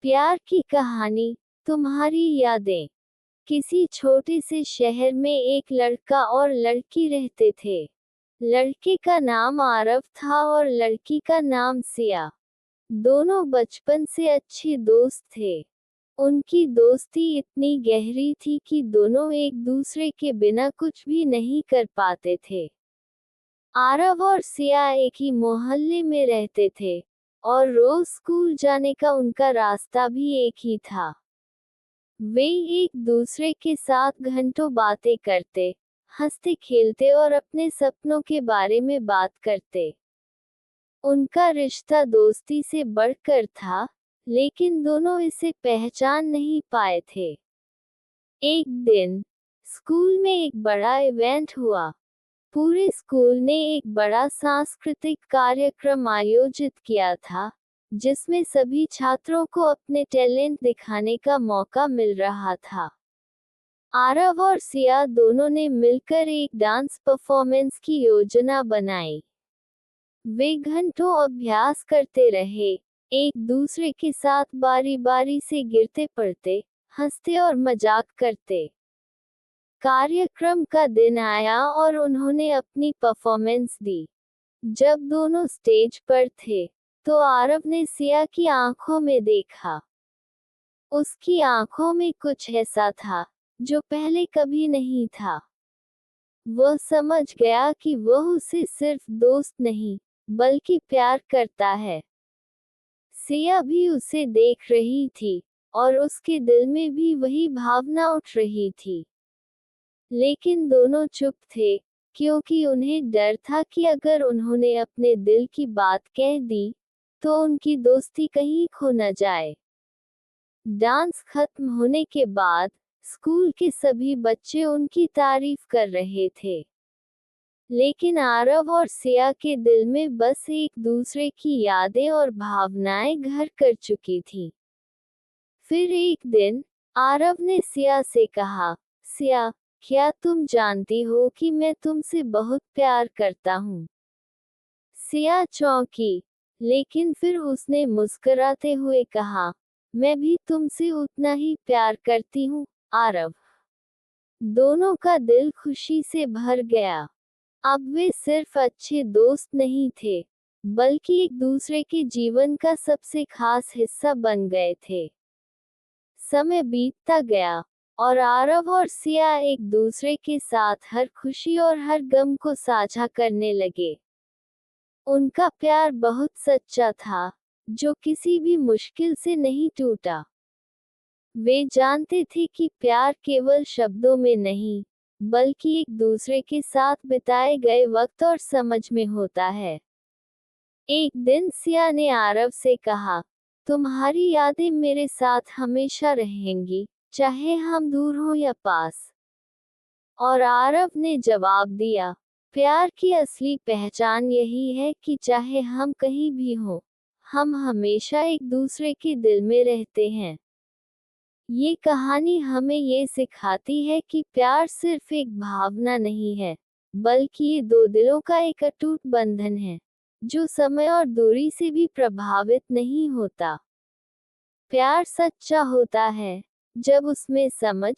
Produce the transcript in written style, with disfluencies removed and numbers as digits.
प्यार की कहानी, तुम्हारी यादें। किसी छोटे से शहर में एक लड़का और लड़की रहते थे। लड़के का नाम आरव था और लड़की का नाम सिया। दोनों बचपन से अच्छे दोस्त थे। उनकी दोस्ती इतनी गहरी थी कि दोनों एक दूसरे के बिना कुछ भी नहीं कर पाते थे। आरव और सिया एक ही मोहल्ले में रहते थे और रोज स्कूल जाने का उनका रास्ता भी एक ही था। वे एक दूसरे के साथ घंटों बातें करते, हंसते खेलते और अपने सपनों के बारे में बात करते। उनका रिश्ता दोस्ती से बढ़कर था, लेकिन दोनों इसे पहचान नहीं पाए थे। एक दिन स्कूल में एक बड़ा इवेंट हुआ। पूरे स्कूल ने एक बड़ा सांस्कृतिक कार्यक्रम आयोजित किया था, जिसमें सभी छात्रों को अपने टैलेंट दिखाने का मौका मिल रहा था। आरव और सिया दोनों ने मिलकर एक डांस परफॉर्मेंस की योजना बनाई। वे घंटों अभ्यास करते रहे, एक दूसरे के साथ बारी बारी से गिरते पड़ते, हंसते और मजाक करते। कार्यक्रम का दिन आया और उन्होंने अपनी परफॉर्मेंस दी। जब दोनों स्टेज पर थे, तो आरव ने सिया की आंखों में देखा। उसकी आंखों में कुछ ऐसा था, जो पहले कभी नहीं था। वह समझ गया कि वह उसे सिर्फ दोस्त नहीं, बल्कि प्यार करता है। सिया भी उसे देख रही थी, और उसके दिल में भी वही भावना उठ रही थी। लेकिन दोनों चुप थे, क्योंकि उन्हें डर था कि अगर उन्होंने अपने दिल की बात कह दी, तो उनकी दोस्ती कहीं खो न जाए। डांस खत्म होने के बाद स्कूल के सभी बच्चे उनकी तारीफ कर रहे थे। लेकिन आरव और सिया के दिल में बस एक दूसरे की यादें और भावनाएं घर कर चुकी थी। फिर एक दिन आरव ने सिया से कहा, सिया, क्या तुम जानती हो कि मैं तुमसे बहुत प्यार करता हूँ? सिया चौंकी, लेकिन फिर उसने मुस्कुराते हुए कहा, मैं भी तुमसे उतना ही प्यार करती हूँ, आरव। दोनों का दिल खुशी से भर गया। अब वे सिर्फ अच्छे दोस्त नहीं थे, बल्कि एक दूसरे के जीवन का सबसे खास हिस्सा बन गए थे। समय बीतता गया, और आरव और सिया एक दूसरे के साथ हर खुशी और हर गम को साझा करने लगे। उनका प्यार बहुत सच्चा था, जो किसी भी मुश्किल से नहीं टूटा। वे जानते थे कि प्यार केवल शब्दों में नहीं, बल्कि एक दूसरे के साथ बिताए गए वक्त और समझ में होता है। एक दिन सिया ने आरव से कहा, तुम्हारी यादें मेरे साथ हमेशा रहेंगी, चाहे हम दूर हों या पास। और आरव ने जवाब दिया, प्यार की असली पहचान यही है कि चाहे हम कहीं भी हों, हम हमेशा एक दूसरे के दिल में रहते हैं। ये कहानी हमें ये सिखाती है कि प्यार सिर्फ एक भावना नहीं है, बल्कि ये दो दिलों का एक अटूट बंधन है, जो समय और दूरी से भी प्रभावित नहीं होता। प्यार सच्चा होता है जब उसमें समझ,